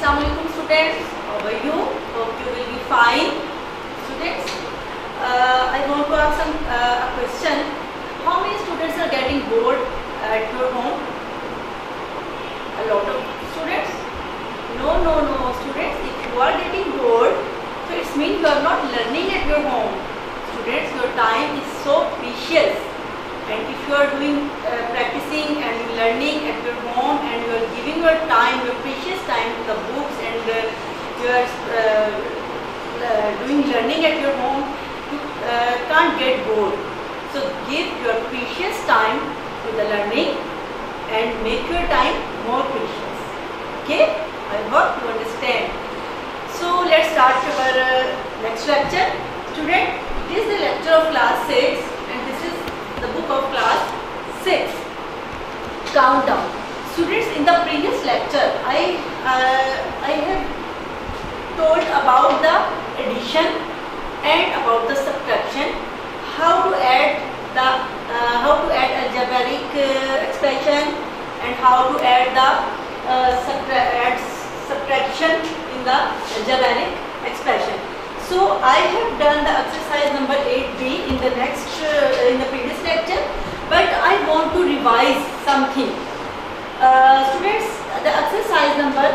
Assalamualaikum students, how are you? Hope you will be fine. Students, I want to ask a question. How many students are getting bored at your home? A lot of students? No students, if you are getting bored, so it means you are not learning at your home. Students, your time is so precious, and if you are doing practicing and learning at your home and you are giving your time, your precious time to the books, and you are doing learning at your home, you can't get bored. So give your precious time to the learning and make your time more precious. Okay, I hope you understand. So let's start our next lecture. Student, it is the lecture of class 6 and this is the book of class 6. Countdown. Students, in the previous lecture I have told about the addition and about the subtraction, how to add algebraic expression and how to add the subtraction in the algebraic expression. So I have done the exercise number 8b in the previous lecture, but I want to revise something. Students, the exercise number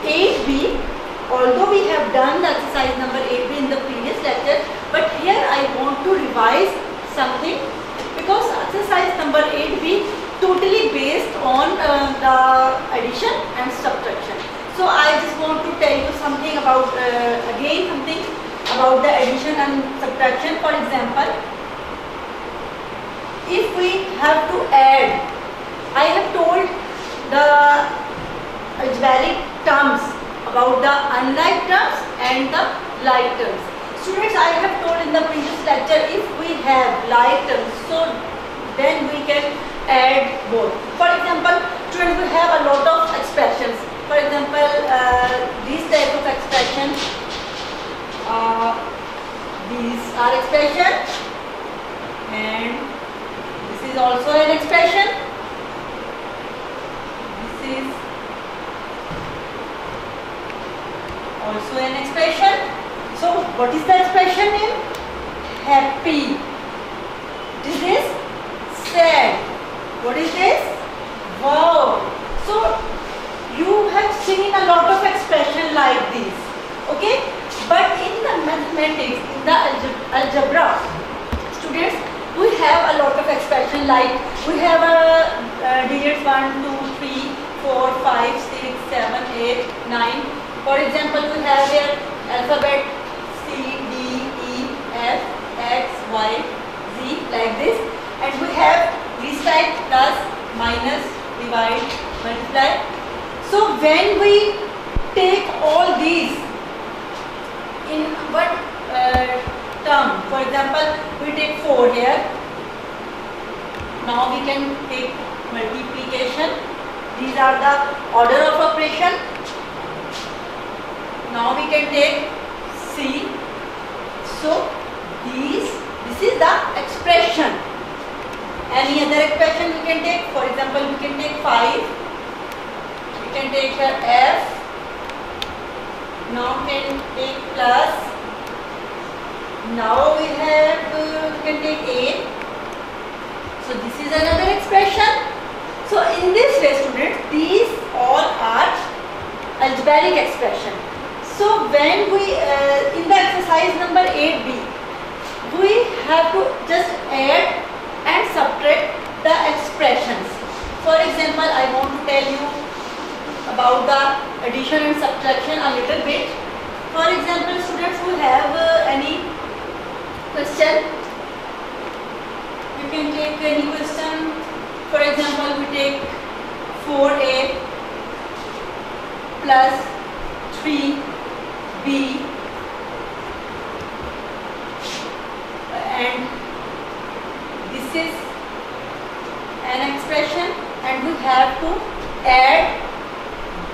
8b, although we have done the exercise number 8b in the previous lecture, but here I want to revise something because exercise number 8b totally based on the addition and subtraction. So I just want to tell you something about something about the addition and subtraction. For example, if we have to add, I have told the algebraic terms about the unlike terms and the like terms. Students, I have told in the previous lecture, if we have like terms, so then we can add both. For example, students, we have a lot of expressions. For example, these type of expressions, these are expressions, and this is also an expression. This is also an expression. So what is the expression in happy? This is sad. What is this? Wow. So you have seen a lot of expression like this, okay? But in the mathematics, in the algebra, students, we have a lot of expression like we have digits 1, 2, 3, 4, 5, 6, 7, 8, 9. For example, we have here alphabet C, D, E, F, X, Y, Z, like this, and we have this type plus, minus, divide, multiply. So when we take all these in what term, for example, we take 4 here. Now we can take multiplication. These are the order of operation. Now we can take C. So this is the expression. Any other expression we can take. For example, we can take 5. We can take F. Now we can take plus. Now we can take A. So this is another expression. So in this way, students, these all are algebraic expression. So when we in the exercise number 8b, we have to just add and subtract the expressions. For example, I want to tell you about the addition and subtraction a little bit. For example, students, who have any question, you can take any question. For example, we take 4a plus 3b and this is an expression, and we have to add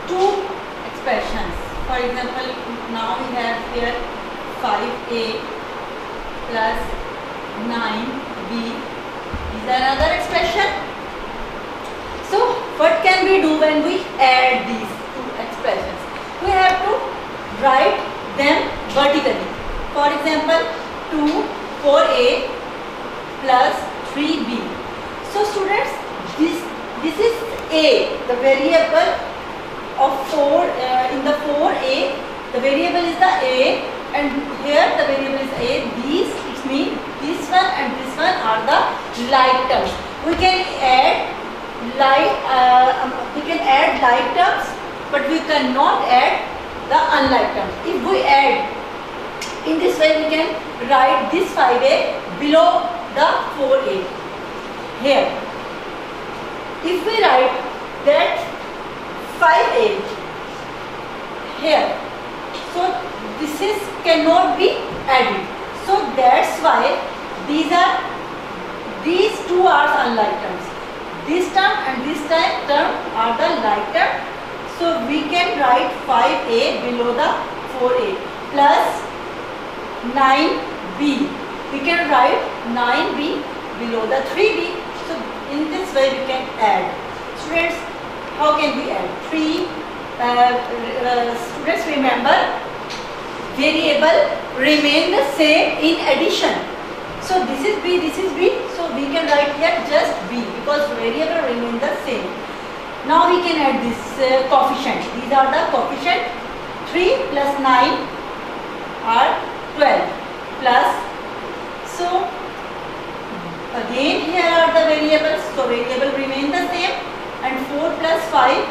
two expressions. For example, now we have here 5a plus 9b is another expression. So what can we do when we add these two expressions? write them vertically. For example, 2 4a plus 3b. So students, this is a, the variable of 4 in the 4a, the variable is the a, and here the variable is a. These, it means this one and this one are the like terms. We can add like terms, but we cannot add the unlike terms. If we add in this way, we can write this 5a below the 4a here. If we write that 5a here, so this is cannot be added. So that's why these two are unlike terms. This term and this term are the like term. So we can write 5a below the 4a plus 9b. We can write 9b below the 3b. So in this way we can add. Students, how can we add? Students, remember, variable remain the same in addition. So this is b, this is b. So we can write here just b because variable remain the same. Now we can add this coefficient. These are the coefficient. 3 plus 9 are 12 plus. So again here are the variables. So variable remain the same, and 4 plus 5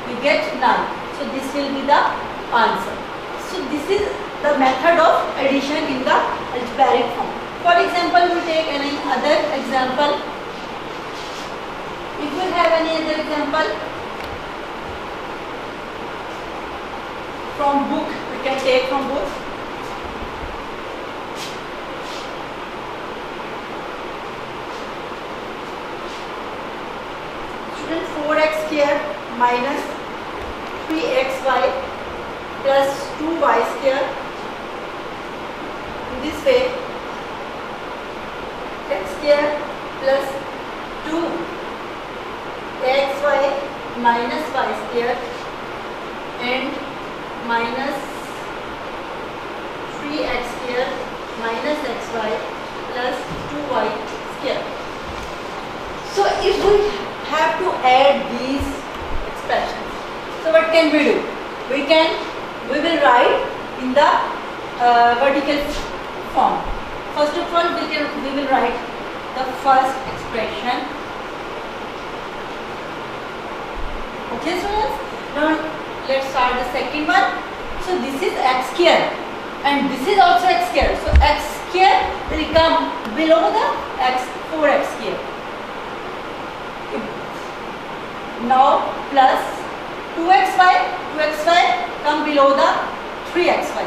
we get 9. So this will be the answer. So this is the method of addition in the algebraic form. For example, we take any other example. If we have any other example from book, we can take from book. Student, 4x square minus 3xy plus 2y square. In this way, x square plus 2xy minus y square and minus 3x square minus xy plus 2y square. So if we have to add these expressions, so what can we do? We will write in the vertical form. First of all, we will write the first expression. Okay, students. Now let's start the second one. So this is x square and this is also x square. So x square will come below the 4x square. Now plus 2xy come below the 3xy.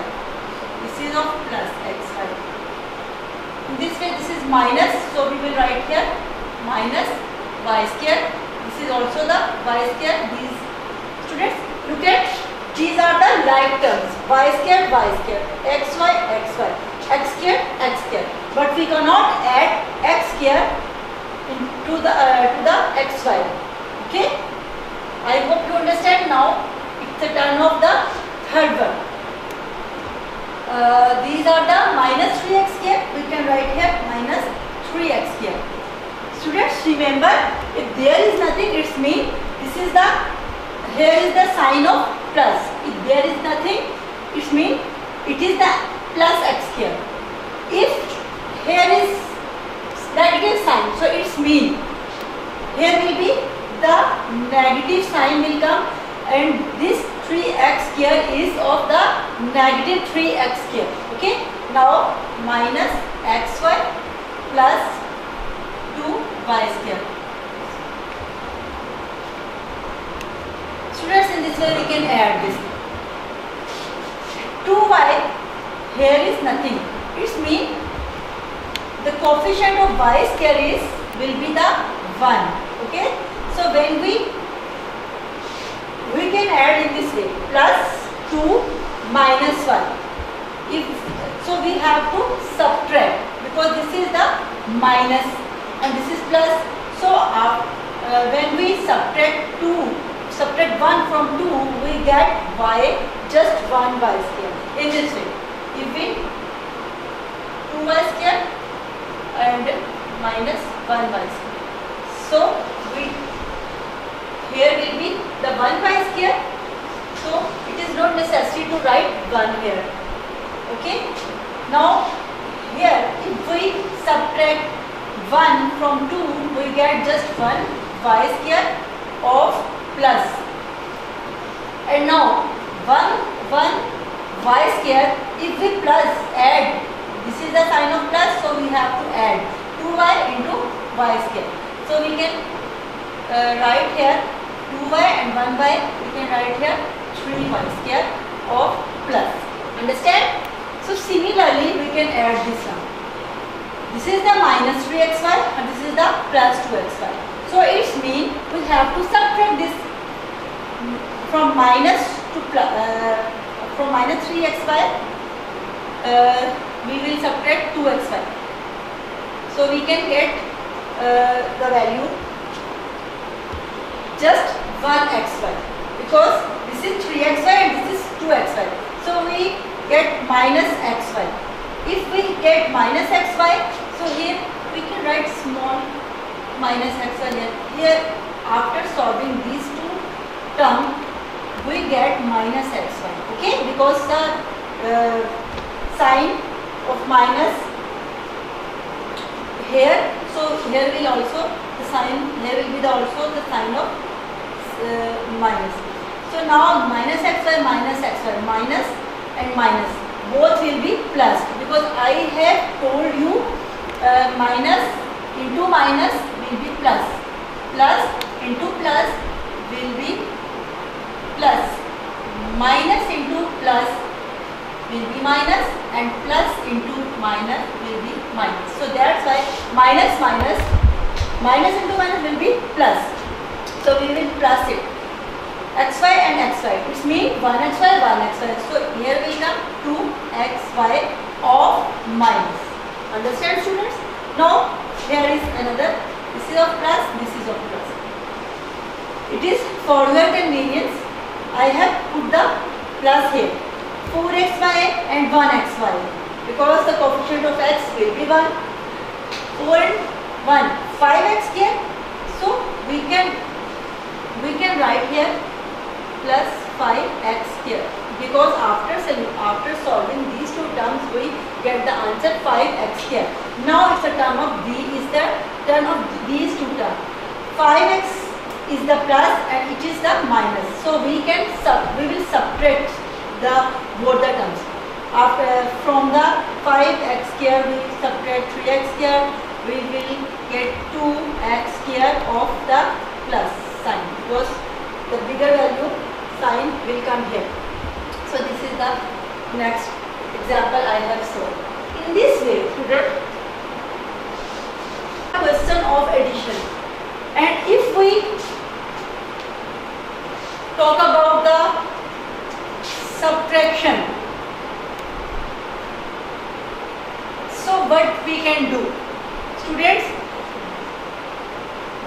This is of plus xy. In this way, this is minus, so we will write here minus y square. This is also the y square. These students, look at, these are the like terms. Y square, xy, x square. But we cannot add x square to the xy. Okay? I hope you understand now. It's the turn of the third one. These are the minus 3x square. We can write here minus 3x square. Students, remember, if there is nothing, it means this is the, here is the sign of plus. If there is nothing, it means it is the plus x square. If here is negative sign, so it means here will be the negative sign will come, and this 3x square is of the negative 3x square. Okay. Now minus xy plus 2y square. Students, in this way we can add this. 2y, here is nothing. It means the coefficient of y square will be the 1. Okay. So when we can add in this way, plus 2 minus 1. So we have to subtract, because this is the minus and this is plus. So when we subtract 2 subtract 1 from 2, we get y, just 1 y square. In this way, if we 2y square and minus 1 y square. So here will be the 1 y square. So it is not necessary to write 1 here. Okay. Now here, if we subtract 1 from 2, we get just 1 y square of plus. And now 1 y square, if we plus add, this is the sign of plus, so we have to add 2y into y square. So we can write here 2y and 1y, we can write here 3y square of plus. Understand? So similarly, we can add this one. This is the minus 3xy and this is the plus 2xy. So it means we have to subtract this from minus to plus, from minus 3xy, we will subtract 2xy. So we can get the value just 1xy, because this is 3xy and this is 2xy. So we get minus xy. If we get minus xy, so here we can write small minus xy here. Here, after solving these two terms, we get minus xy. Okay, because the sign of minus here, so here will also the sign, here will be also the sign of minus. So now minus xy, minus and minus, both will be plus, because I have told you minus into minus will be plus, plus into plus will be plus, minus into plus will be minus, and plus into minus will be minus. So that's why minus into minus will be plus. So we will plus it. Xy and xy, it means 1xy, 1xy. So here will come 2xy of minus. Understand, students? Now here is another. This is of plus, this is of plus. It is for your convenience, I have put the plus here. 4xy and 1xy, because the coefficient of x will be 1. 4 and 1, 5x here. So we can write here plus 5x here, because after solving these two terms we get the answer 5x here. Now it's a term of b is the term of these two terms. 5x is the plus and it is the minus. So we will subtract both the terms. After from the 5x square we will subtract 3x square, we will get 2x square of the plus sign, because the bigger value sign will come here. So this is the next example I have solved. In this way, students, question of addition, and if we talk about the subtraction, so what we can do, students,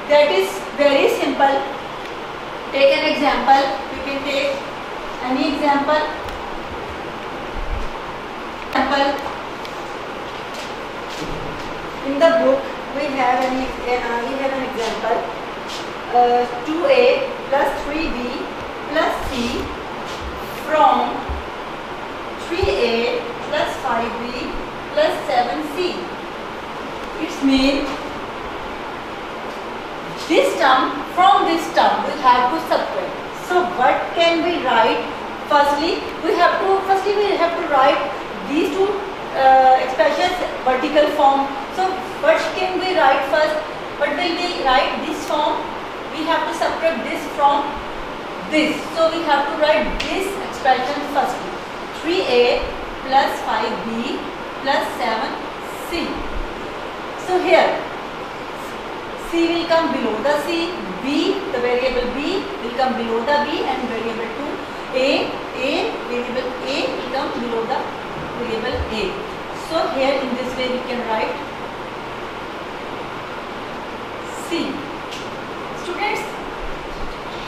that is very simple. Take an example. You can take any example. In the book we have an example. 2a plus 3b plus c from 3a plus 5b plus 7c. It means this term from this term we have to subtract. So what can we write? Firstly, we have to write these two expressions vertical form. So what can we write first? What will we write? This form. We have to subtract this from this. So we have to write this expression firstly. 3a plus 5b plus 7c. So here c will come below the c, b, the variable b will come below the b, and variable 2 variable a will come below the variable a. So here in this way we can write c. Students,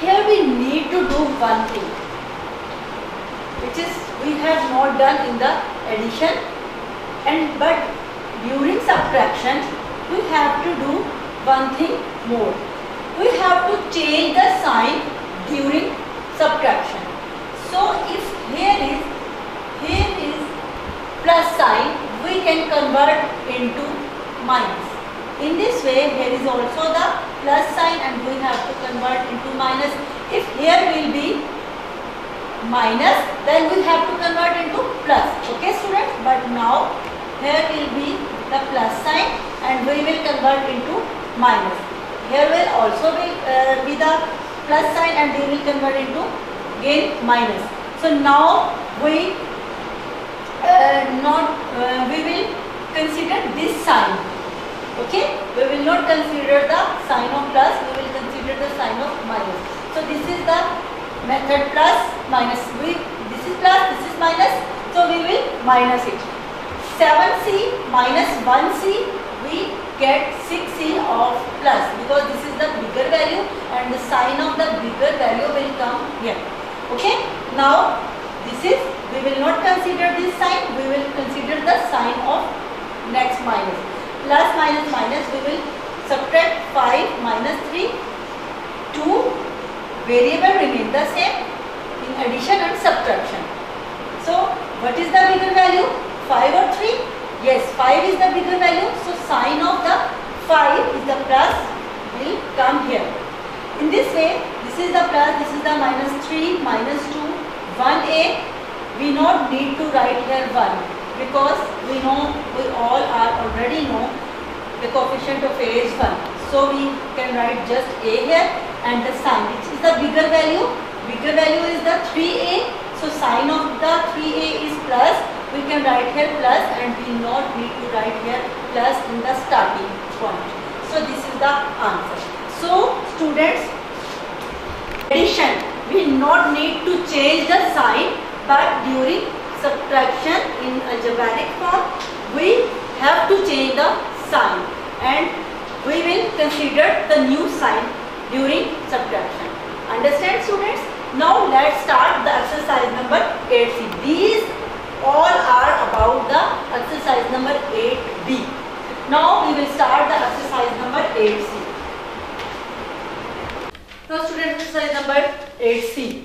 here we need to do one thing, which is we have not done in the addition, but during subtraction we have to do one thing more. We have to change the sign during subtraction. So if here is plus sign, we can convert into minus. In this way, here is also the plus sign and we have to convert into minus. If here will be minus, then we have to convert into plus. Okay students, but now here will be the plus sign and we will convert into minus. Here will also be the plus sign and we will convert into again minus. So now we will consider this sign. Okay, we will not consider the sign of plus, we will consider the sign of minus. So this is the method plus minus. This is plus, this is minus, so we will minus it. 7c minus 1c, we get 6c of plus, because this is the bigger value and the sign of the bigger value will come here. Okay, now this is, we will not consider this sign, we will consider the sign of next minus. Plus minus minus, we will subtract 5 minus 3. 2 variable remain the same in addition and subtraction. So what is the bigger value? 5 or 3? Yes, 5 is the bigger value. So sign of the 5 is the plus will come here. In this way, this is the plus, this is the minus 3, minus 2, 1a. We not need to write here 1. Because we all already know the coefficient of a is 1. So we can write just a here and the sign, which is the bigger value. Bigger value is the 3a. So sign of the 3a is plus. We can write here plus and we not need to write here plus in the starting point. So this is the answer. So students, addition, we not need to change the sign, but during subtraction in algebraic form, we have to change the sign and we will consider the new sign during subtraction. Understand students? Now let's start the exercise number 8c. These all are about the exercise number 8b. Now we will start the exercise number 8c. Now students, exercise number 8c.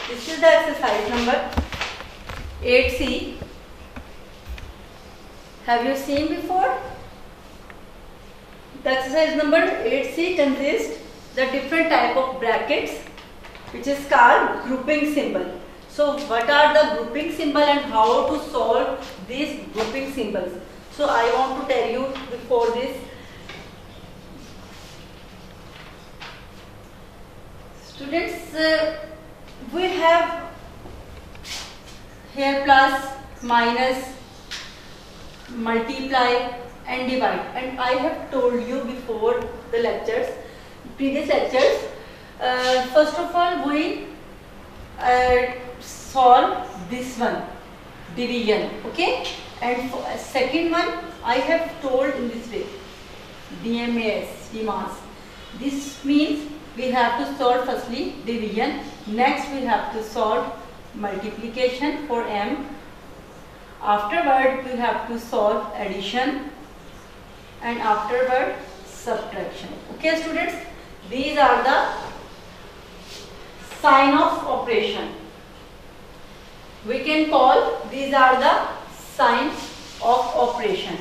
This is the exercise number 8c. Have you seen before? The exercise number 8c consists the different type of brackets, which is called grouping symbol. So what are the grouping symbol and how to solve these grouping symbols? So I want to tell you before this. Students, we have here plus, minus, multiply and divide, and I have told you before the lectures, previous lectures, first of all we solve this one, division, okay, and for second one I have told in this way, DMAS. This means we have to solve firstly division, next we have to solve multiplication for m, afterward we have to solve addition, and afterward subtraction. Okay students, these are the sign of operation. We can call these are the signs of operation.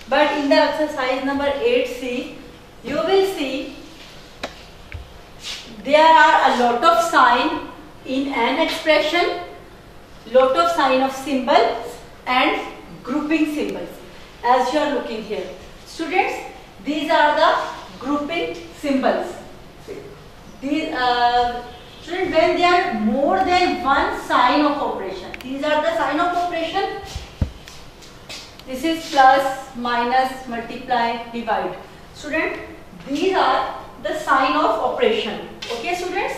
But in the exercise number 8c, you will see there are a lot of sign in an expression, lot of sign of symbols and grouping symbols, as you are looking here. Students, these are the grouping symbols. These, students, when there are more than one sign of operation, these are the sign of operation. This is plus, minus, multiply, divide. Student, these are the sign of operation. Okay students?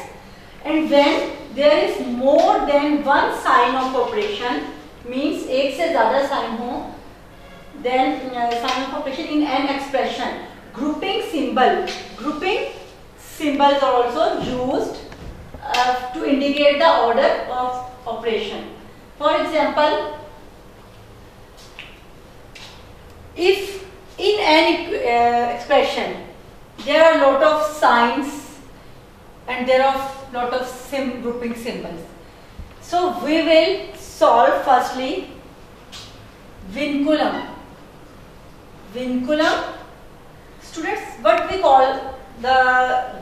And when there is more than one sign of operation, means एक से ज़्यादा sign हो, then sign of operation in an expression. Grouping symbols are also used indicate the order of operation. For example, if in an expression there are lot of signs and there are lot of grouping symbols, so we will solve firstly vinculum. Vinculum, students, what we call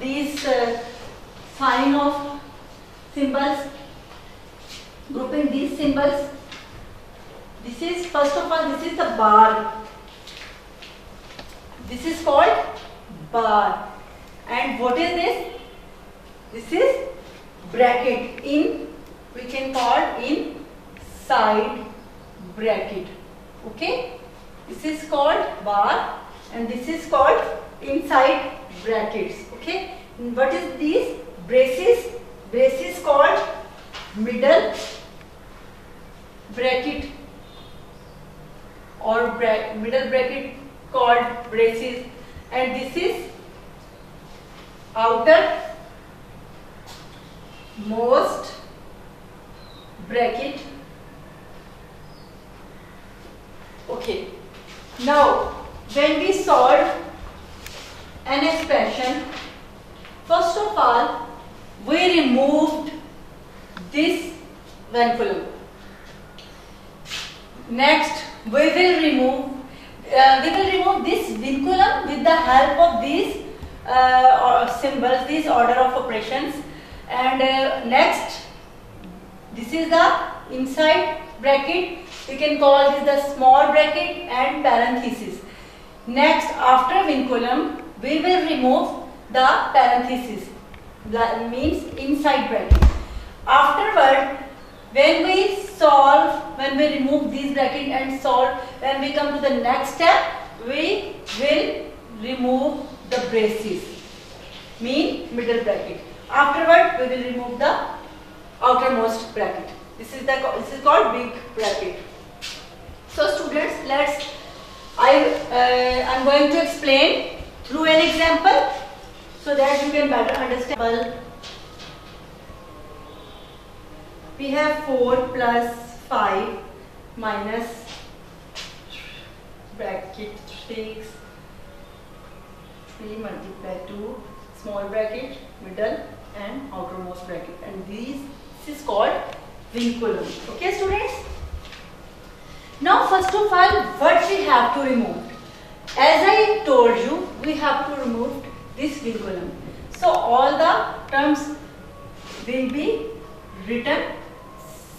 these sign of symbols, grouping these symbols. This is, first of all, this is the bar. This is called bar. And what is this? This is bracket. We can call inside bracket. Okay? This is called bar and this is called inside brackets. Okay? And what is these? Braces. Braces called middle bracket or middle bracket called braces, and this is outer most bracket. Okay. Now, when we solve an expression, first of all, we removed this vinculum. Next, we will remove this vinculum with the help of these symbols, these order of operations. And next, this is the inside bracket. We can call this the small bracket and parenthesis. Next, after vinculum, we will remove the parenthesis. That means inside bracket. Afterward, when we remove these brackets and solve, when we come to the next step, we will remove the braces, mean middle bracket. Afterward, we will remove the outermost bracket. This is called big bracket. So students, I'm going to explain through an example so that you can better understand. Well, we have 4 plus 5 minus bracket 6, 3 multiply 2, small bracket, middle and outermost bracket, and this is called vinculum. Okay students? Now first of all, what we have to remove? As I told you, we have to remove this vinculum. So all the terms will be written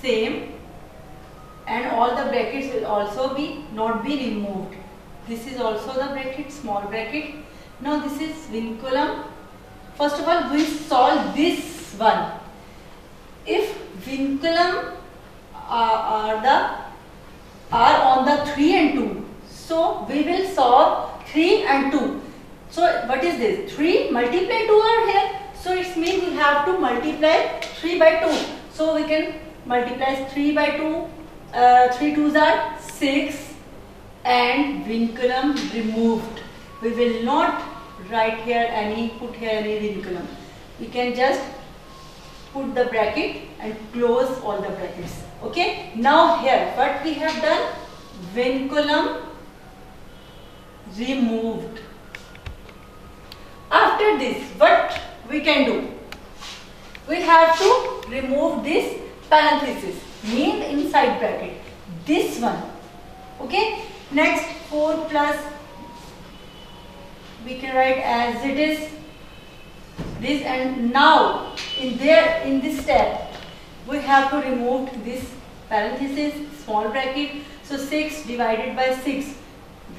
same and all the brackets will also not be removed. This is also the bracket, small bracket. Now this is vinculum. First of all, we solve this one. If vinculum are on the 3 and 2, so we will solve 3 and 2. So what is this? 3 multiply 2 are here. So it means we have to multiply 3 by 2. So we can multiply 3 by 2. 3 2s are 6 and vinculum removed. We will not put here any vinculum. We can just put the bracket and close all the brackets. Okay. Now here what we have done? Vinculum removed. After this, what we can do? We have to remove this parenthesis, mean inside bracket, this one. Okay. Next, 4 plus, we can write as it is this, and now in this step we have to remove this parenthesis, small bracket. So 6 divided by 6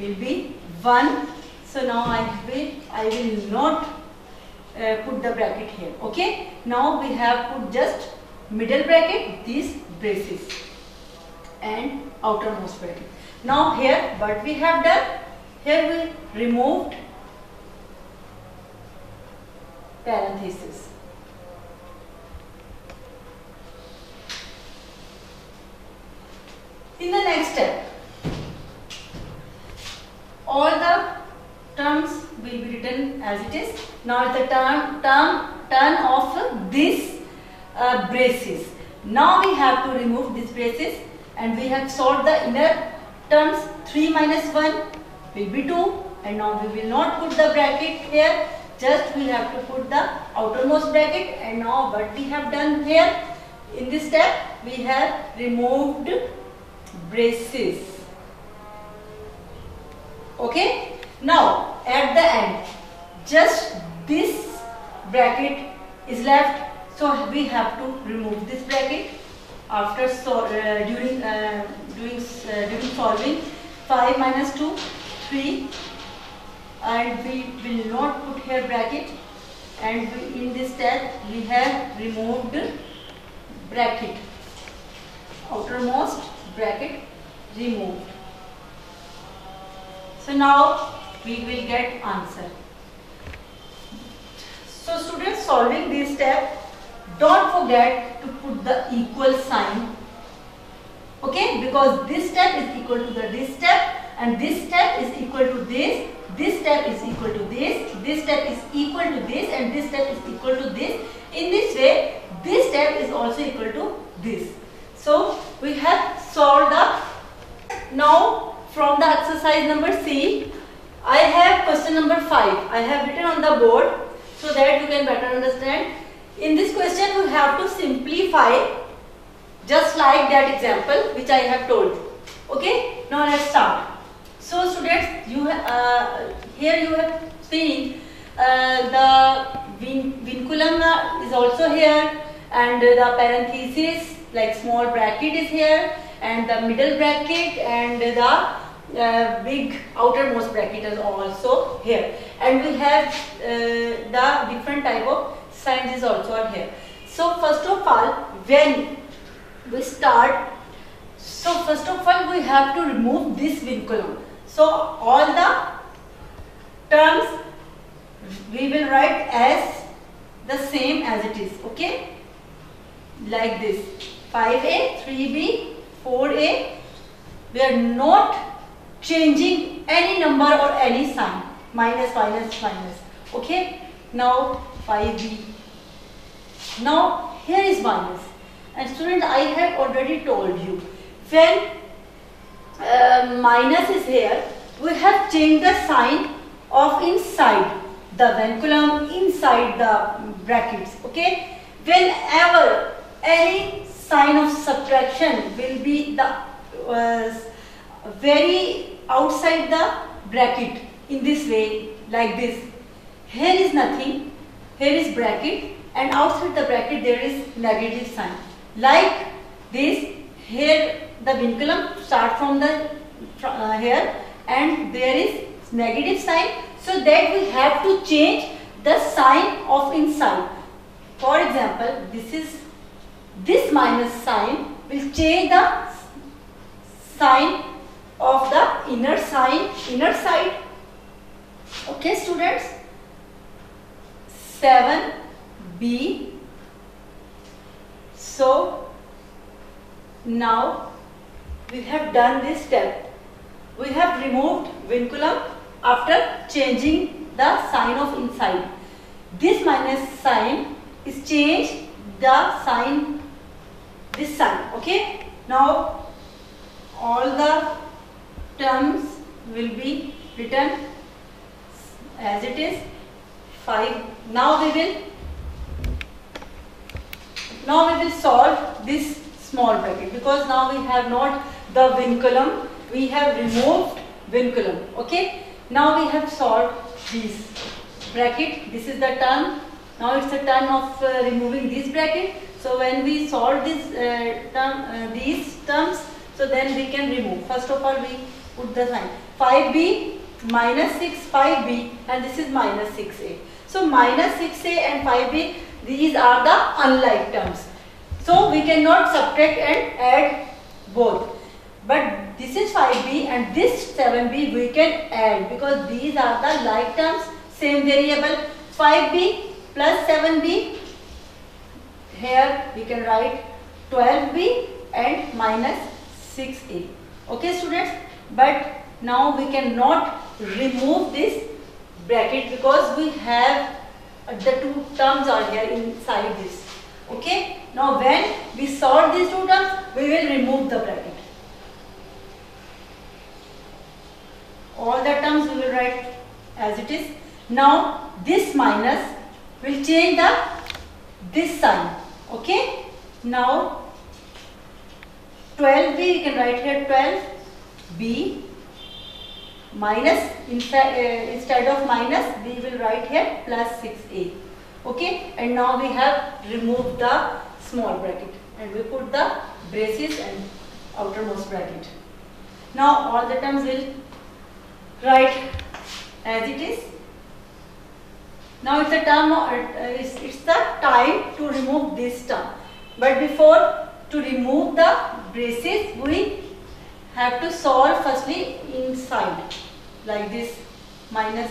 will be 1. So now I will not put the bracket here. Okay. Now we have put just middle bracket, these braces and outermost bracket. Now here what we have done? Here we removed parenthesis. In the next step, all the terms will be written as it is. Now the turn of this braces. Now we have to remove these braces, and we have solved the inner terms. 3 minus 1 will be 2, and now we will not put the bracket here, just we have to put the outermost bracket. And now what we have done here in this step, we have removed braces. Okay, now at the end just this bracket is left, so we have to remove this bracket after during solving. 5 minus 2, 3, and we will not put here bracket, and in this step we have removed bracket, outermost bracket removed. So now we will get answer. So students, solving this step, don't forget to put the equal sign. Okay, because this step is equal to this step, and this step is equal to this step is equal to this step is equal to this, and this step is equal to this. In this way, this step is also equal to this. So we have solved the. Now from the exercise number C, I have question number 5. I have written on the board so that you can better understand. In this question, we have to simplify just like that example which I have told. Okay, now let's start. So students, here you have seen the vinculum is also here, and the parenthesis like small bracket is here, and the middle bracket and the big outermost bracket is also here, and we have the different type of signs is also are here. So first of all, when we start, so first of all we have to remove this vinculum. So all the terms we will write as the same as it is. Okay, like this: 5a, 3b, 4a. We are not changing any number or any sign, minus, minus, minus. Okay, now 5b. Now here is minus, and student, I have already told you, when minus is here, we have changed the sign of inside the vinculum, inside the brackets. Okay, whenever any sign of subtraction will be the very outside the bracket, in this way, like this. Here is nothing, here is bracket, and outside the bracket there is negative sign, like this. Here the vinculum start from the here, and there is negative sign, so that we have to change the sign of inside. For example, this minus sign will change the sign of the inner side. Okay students, 7b. So now we have done this step. We have removed vinculum after changing the sign of inside. This minus sign is changed the sign, this sign. Okay, now all the terms will be written as it is. 5. Now we will solve this small bracket, because now we have not the vinculum, we have removed vinculum. Okay, now we have solved this bracket. This is the term. Now it's the turn of removing this bracket. So when we solve this these terms, so then we can remove. First of all, we put the sign 5b minus 6, 5b, and this is minus 6a. So minus 6a and 5b, these are the unlike terms. So we cannot subtract and add both. But this is 5b and this 7b we can add, because these are the like terms, same variable. 5b plus 7b, here we can write 12b and minus 6a. Okay students, but now we cannot remove this bracket because we have the two terms are here inside this. Okay, Now when we solve these two terms, we will remove the bracket. All the terms we will write as it is. Now this minus will change this sign. Okay. Now 12b, we can write here 12b minus, instead of minus we will write here plus 6a. Okay, and now we have removed the small bracket and we put the braces and outermost bracket. Now all the terms will write as it is. Now it's the time to remove this term. But before to remove the braces, we have to solve firstly inside, like this, minus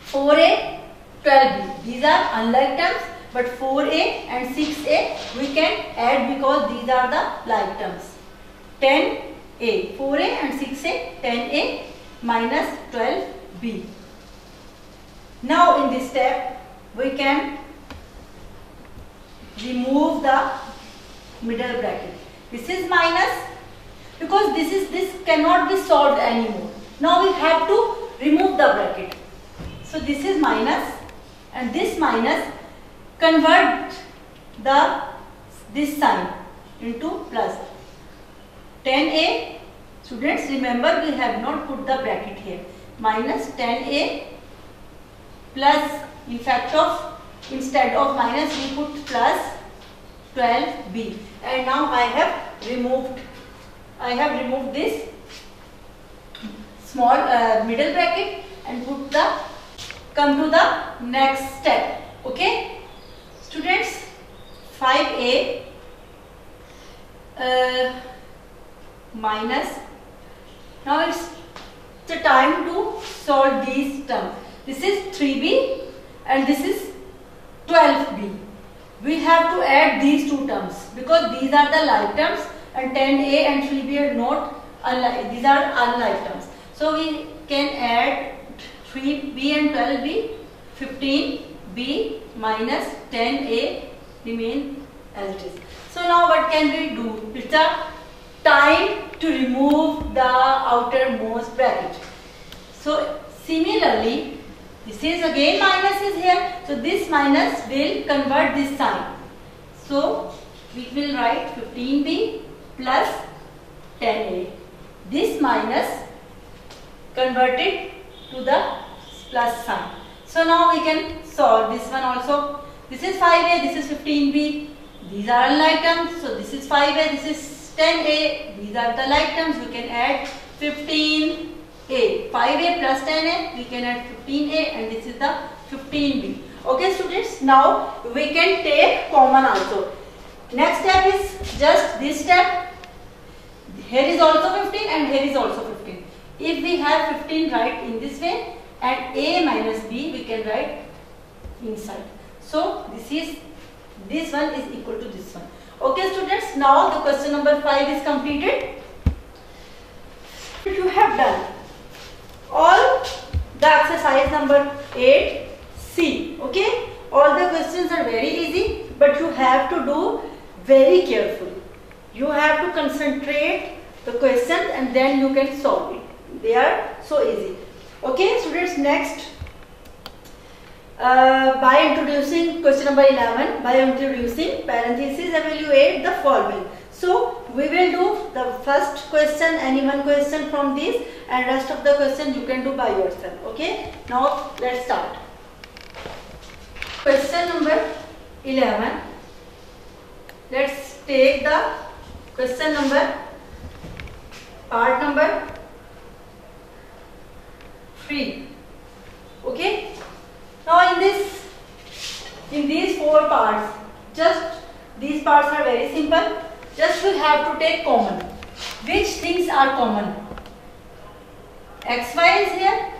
4a, 12b. These are unlike terms, but 4a and 6a we can add because these are the like terms. 10a, 4a and 6a, 10a minus 12b. Now in this step we can remove the middle bracket. This is minus because this cannot be solved anymore. Now we have to remove the bracket. So this is minus and this minus convert this sign into plus. 10a, students remember we have not put the bracket here. Minus 10a plus, in fact instead of minus we put plus 12b, and now I have removed this small middle bracket and come to the next step. Okay, students, 5a minus, now it's the time to solve these terms. This is 3b and this is 12b. We have to add these two terms because these are the like terms and 10a and 3b are not unlike, these are unlike terms. So we can add 3b and 12b, 15b minus 10a remain as it is. So now what can we do? It's the time to remove the outermost bracket. So similarly, this is again minus is here. So this minus will convert this sign. So we will write 15b plus 10a. This minus converted to the plus sign. So now we can solve this one also. This is 5a, this is 15b. These are unlike terms. So this is 5a, this is 10a. These are the like terms. We can add 15a. 5a plus 10a, we can add 15a, and this is the 15b. Okay students, now we can take common also. Next step is just this step. Here is also 15 and here is also 15. If we have 15 write in this way and a minus b we can write inside. So this one is equal to this one. Okay students, now the question number 5 is completed. You have done all the exercise number 8C. Okay, all the questions are very easy, but you have to do very carefully. You have to concentrate the questions and then you can solve it. They are so easy. Okay students, next by introducing question number 11, by introducing parentheses, evaluate the following. So we will do the first question, any one question from this, and rest of the question you can do by yourself. Okay, now let's start. Question number 11. Let's take the question number, part number 3. Okay, now in these 4 parts, just these parts are very simple. Just we have to take common. Which things are common? XY is here,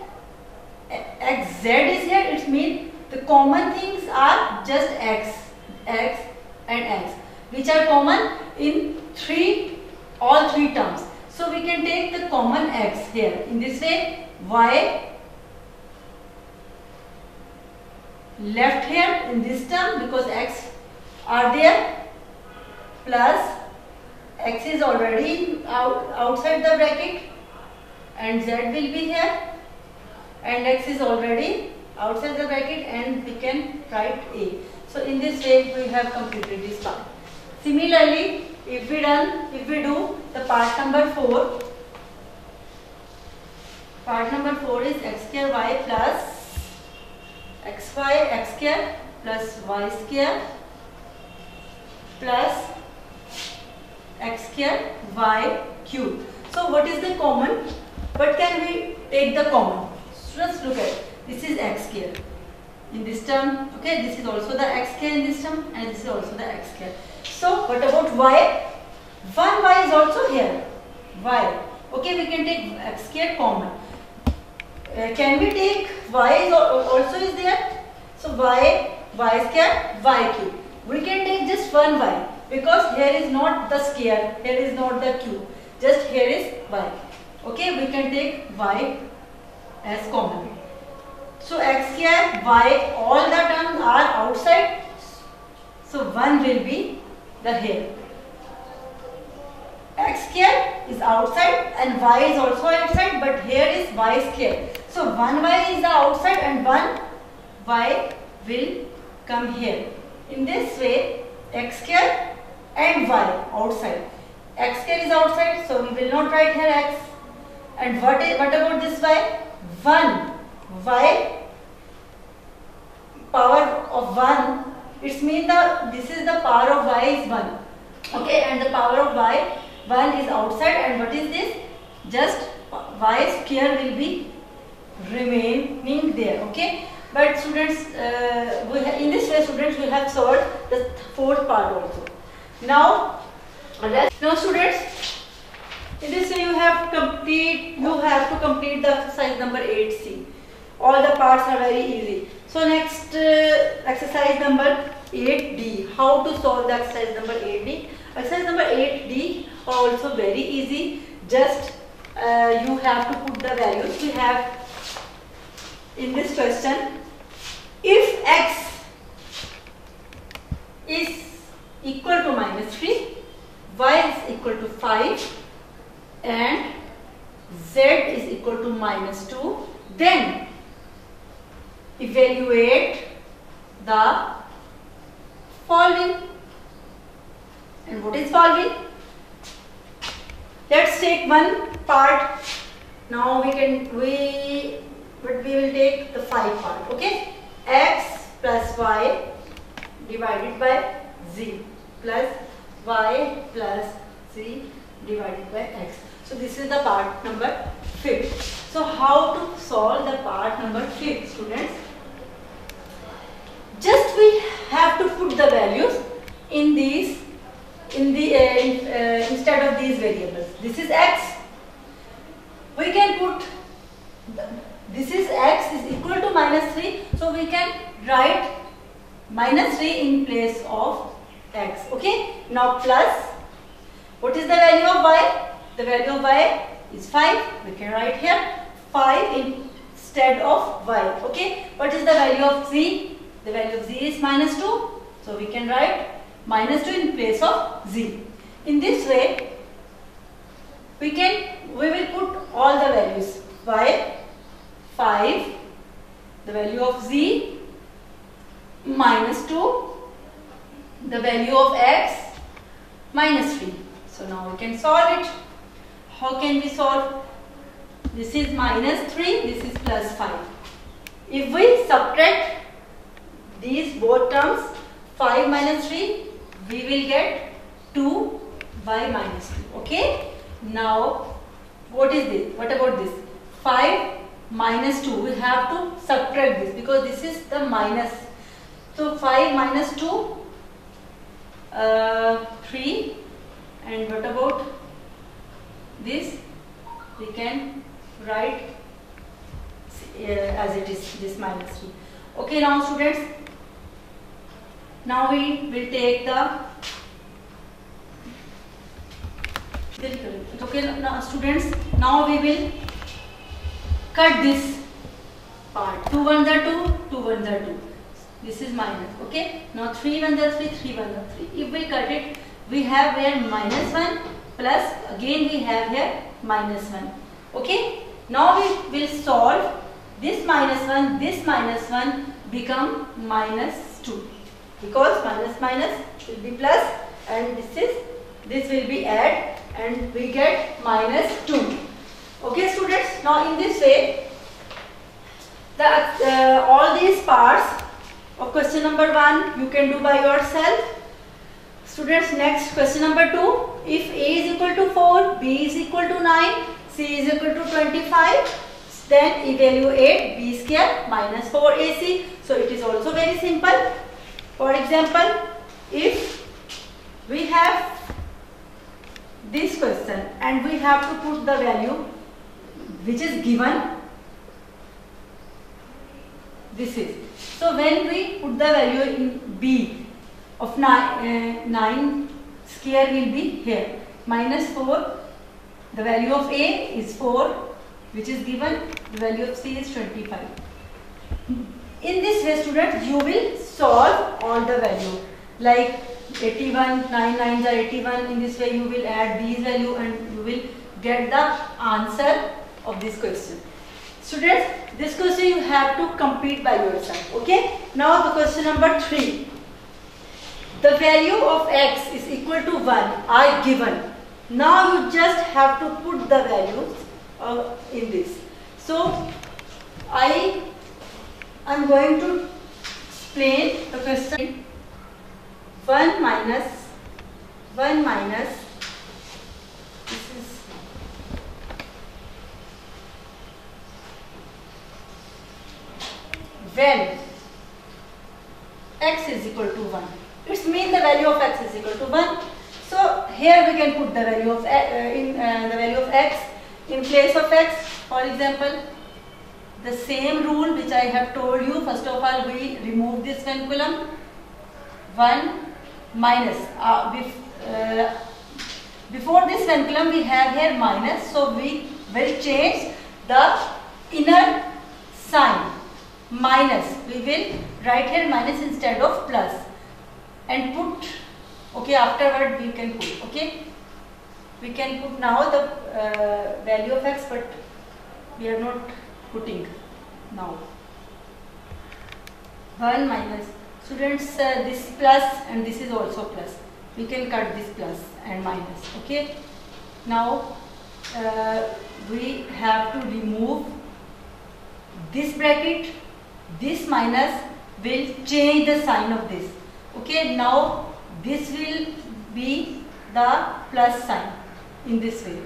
XZ is here. It means the common things are just X, X and X, which are common in all three terms. So we can take the common X here. In this way, Y left here in this term because X are there, plus x is already outside the bracket and z will be here, and x is already outside the bracket and we can write a. So in this way we have completed this part. Similarly, if we do the part number 4, part number 4 is x square y plus xy x square plus y square plus x square y cube. So what is the common? What can we take the common? Just look at, this is x square in this term, okay, this is also the x square in this term, and this is also the x square. So what about y? 1y is also here, y, okay, we can take x square common. Can we take y is also is there? So y square y cube. We can take just one y because here is not the square, here is not the cube, just here is y. Okay, we can take y as common. So x square, y, all the terms are outside. So 1 will be the here. X square is outside and y is also outside, but here is y square. So 1y is the outside and 1y will come here. In this way, x square and y outside. X square is outside, so we will not write here x. And what about this y? 1. Y power of 1. It means this is the power of y is 1. Okay, and the power of y 1 is outside, and what is this? Just y square will be remaining there. Okay, but students, in this way students will have solved the fourth part also. Now students, in this way you have to complete the exercise number 8C. All the parts are very easy. So next exercise number 8D. How to solve the exercise number 8D? Exercise number 8D also very easy. Just you have to put the values. We have in this question, if x is equal to -3, y is equal to 5 and z is equal to -2, then evaluate the following. And what is following? Let's take one part. Now we will take the 5 part. Okay, x plus y divided by z plus y plus z divided by x. So this is the part number 5. So how to solve the part number 5, students? Just we have to put the values in these instead of these variables. This is x. We can put this is x is equal to -3. So we can write -3 in place of x. Okay. Now plus, what is the value of y? The value of y is 5. We can write here 5 instead of y. Okay. What is the value of z? The value of z is -2. So we can write -2 in place of z. In this way, we will put all the values. Y 5, the value of z -2, the value of x -3. So now we can solve it. How can we solve? This is -3, this is +5. If we subtract these both terms, 5 minus 3, we will get 2y minus 2. Okay. Now, what is this? What about this? 5 minus 2. We have to subtract this because this is the minus. So 5 minus 2, 3. And what about this? We can write as it is, this minus 3. Okay, now students, now we will take the, okay, now students, now we will cut this part. 2 1s are 2, 2 1s are 2. this is minus. Okay, now 3 1 3, 3 1 3. If we cut it, we have here minus 1 plus again we have here minus 1. Okay, now we will solve this minus 1 become minus 2, because minus minus will be plus and this will be add and we get minus 2. Okay students, now in this way all these parts of question number 1 you can do by yourself. Students, next question number 2, if A is equal to 4, B is equal to 9, C is equal to 25, then evaluate B square minus 4AC. So it is also very simple. For example, if we have this question and we have to put the value which is given, this is. So when we put the value in B of 9 square will be here minus 4, the value of A is 4 which is given, the value of C is 25. In this way students, you will solve all the value like 81, 9 9s are 81. In this way you will add B's value and you will get the answer of this question. Students, this question you have to complete by yourself. Okay, now the question number 3. The value of x is equal to 1 are given. Now you just have to put the values in this. So I am going to explain the question. 1 minus this is when x is equal to 1. It means the value of x is equal to 1. So here we can put the value of x in place of x. For example, the same rule which I have told you. First of all, we remove this vinculum. 1 minus before this vinculum we have here minus, so we will change the inner sign. Minus, we will write here minus instead of plus and put, okay, afterward we can put, okay, we can put now the value of x, but we are not putting now. 1 minus, students, this plus and this is also plus, we can cut this plus and minus. Okay, now we have to remove this bracket. This minus will change the sign of this. Okay, now this will be the plus sign in this way.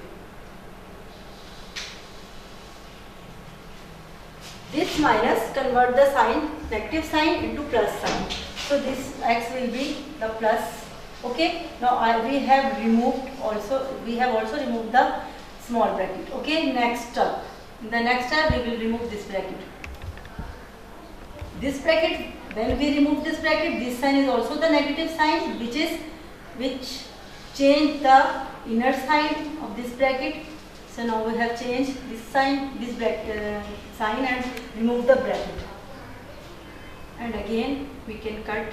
This minus convert the sign, negative sign into plus sign. So this x will be the plus. Okay, now we have also removed the small bracket. Okay, next step. In the next step we will remove this bracket. This bracket, when we remove this bracket, this sign is also the negative sign, which change the inner sign of this bracket. So now we have changed this sign, this sign, and remove the bracket. And again we can cut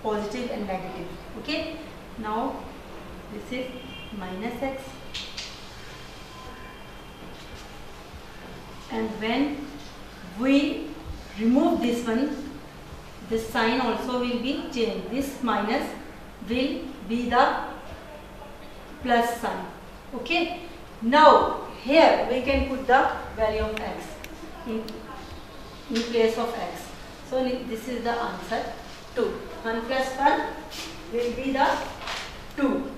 positive and negative. Okay, now this is minus x, and when we remove this one, the sign also will be changed. This minus will be the plus sign. Okay, now here we can put the value of x in place of x. So this is the answer 2. 1 plus 1 will be the 2.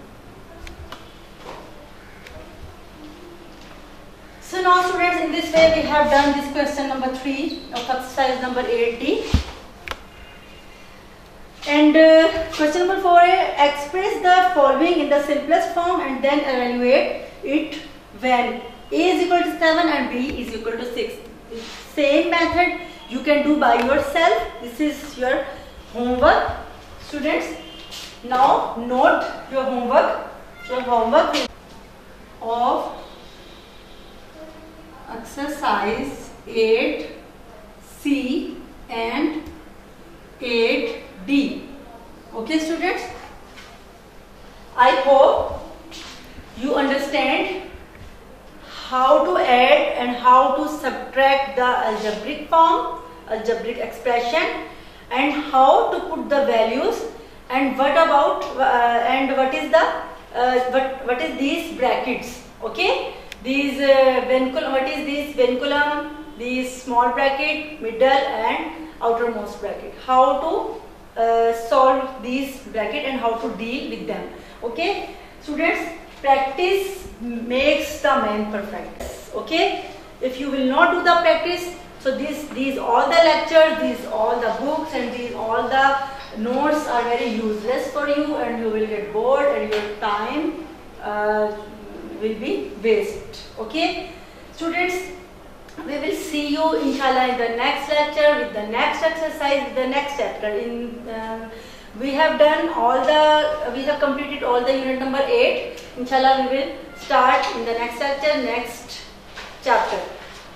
So now students, in this way we have done this question number 3 of exercise number 8D. And question number 4, express the following in the simplest form and then evaluate it when A is equal to 7 and B is equal to 6. Same method you can do by yourself. This is your homework, students. Now note your homework. Your homework of exercise 8C and 8D. Okay students, I hope you understand how to add and how to subtract the algebraic form, algebraic expression, and how to put the values, and what about and what is the what is these brackets. Okay, these what is this vinculum, these small bracket, middle and outermost bracket, how to solve these bracket and how to deal with them. Okay students, practice makes the man perfect. Okay, if you will not do the practice, so these all the lectures, these all the books and these all the notes are very useless for you, and you will get bored and your time will be waste. Okay students, we will see you inshallah in the next lecture with the next exercise, with the next chapter. We have completed all the unit number 8. Inshallah we will start in the next lecture, next chapter.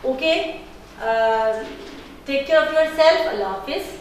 Okay, take care of yourself. Allah Hafiz.